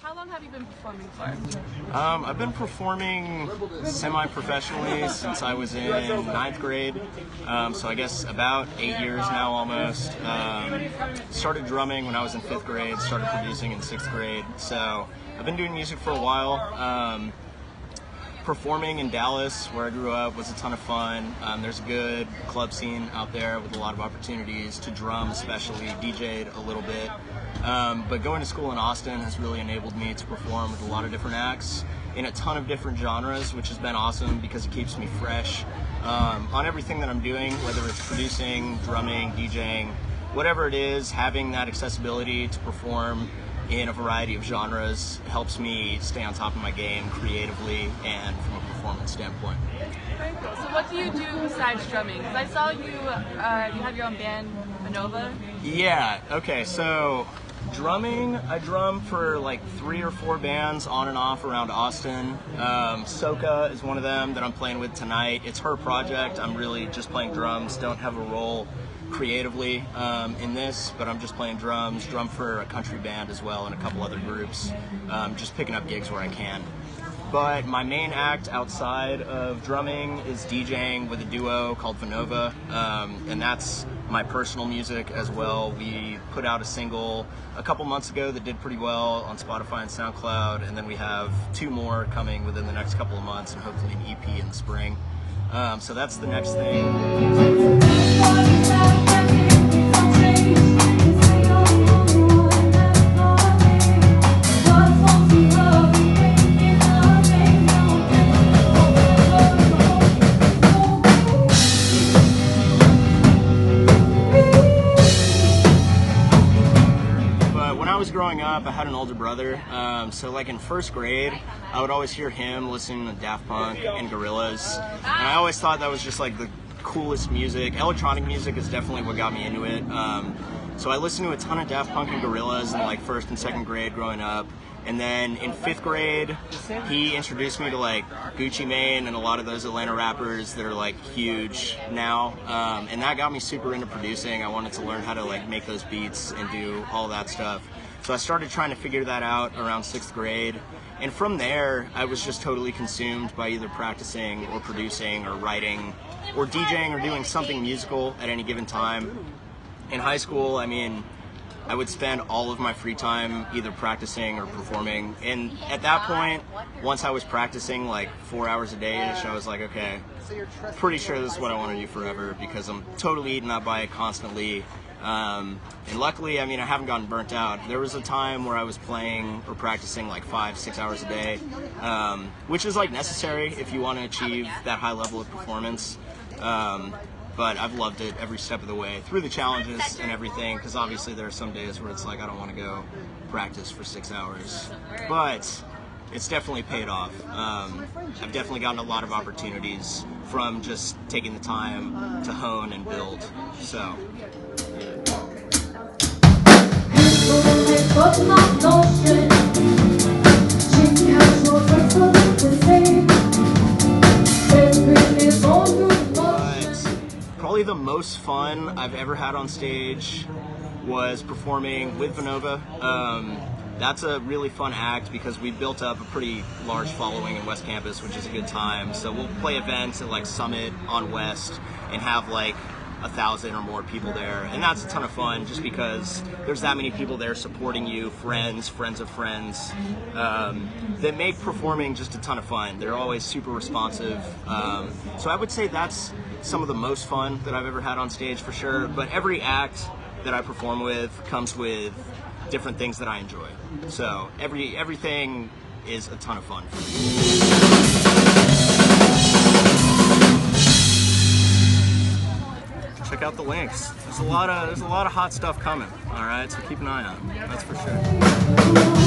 How long have you been performing for? I've been performing semi-professionally since I was in 9th grade, so I guess about 8 years now almost. Started drumming when I was in 5th grade, started producing in 6th grade, so I've been doing music for a while. Performing in Dallas, where I grew up, was a ton of fun. There's a good club scene out there with a lot of opportunities to drum, especially DJ'd a little bit. But going to school in Austin has really enabled me to perform with a lot of different acts in a ton of different genres, which has been awesome because it keeps me fresh on everything that I'm doing, whether it's producing, drumming, DJing, whatever it is. Having that accessibility to perform in a variety of genres helps me stay on top of my game creatively and from a performance standpoint. Very cool. So what do you do besides drumming? Because I saw you have your own band, Vanova. Yeah, okay, so drumming, I drum for like 3 or 4 bands on and off around Austin. Soka is one of them that I'm playing with tonight. It's her project. I'm really just playing drums, don't have a role creatively in this, but I'm just playing drums, drum for a country band as well and a couple other groups, just picking up gigs where I can. But my main act outside of drumming is DJing with a duo called Vanova, and that's my personal music as well. We put out a single a couple months ago that did pretty well on Spotify and SoundCloud, and then we have 2 more coming within the next couple of months and hopefully an EP in the spring. So that's the next thing. When I was growing up, I had an older brother, so like in 1st grade, I would always hear him listening to Daft Punk and Gorillaz, and I always thought that was just like the coolest music. Electronic music is definitely what got me into it. So I listened to a ton of Daft Punk and Gorillaz in like 1st and 2nd grade growing up. And then in 5th grade, he introduced me to like Gucci Mane and a lot of those Atlanta rappers that are like huge now. And that got me super into producing. I wanted to learn how to like make those beats and do all that stuff. So I started trying to figure that out around 6th grade. And from there, I was just totally consumed by either practicing or producing or writing or DJing or doing something musical at any given time. In high school, I mean, I would spend all of my free time either practicing or performing. And at that point, once I was practicing like 4 hours a day-ish, I was like, okay, pretty sure this is what I want to do forever because I'm totally eaten up by it constantly. And luckily, I mean, I haven't gotten burnt out. There was a time where I was playing or practicing like 5-6 hours a day, which is like necessary if you want to achieve that high level of performance. But I've loved it every step of the way through the challenges and everything, because obviously there are some days where it's like I don't want to go practice for 6 hours, but it's definitely paid off. I've definitely gotten a lot of opportunities from just taking the time to hone and build. So. Probably the most fun I've ever had on stage was performing with Vanova. That's a really fun act because we built up a pretty large following in West Campus, which is a good time. So we'll play events at like Summit on West and have like 1,000 or more people there, and that's a ton of fun just because there's that many people there supporting you, friends of friends, that make performing just a ton of fun. They're always super responsive, so I would say that's some of the most fun that I've ever had on stage for sure. But every act that I perform with comes with different things that I enjoy, so everything is a ton of fun for me. Check out the links. There's a lot of hot stuff coming. All right, so keep an eye on it. That's for sure.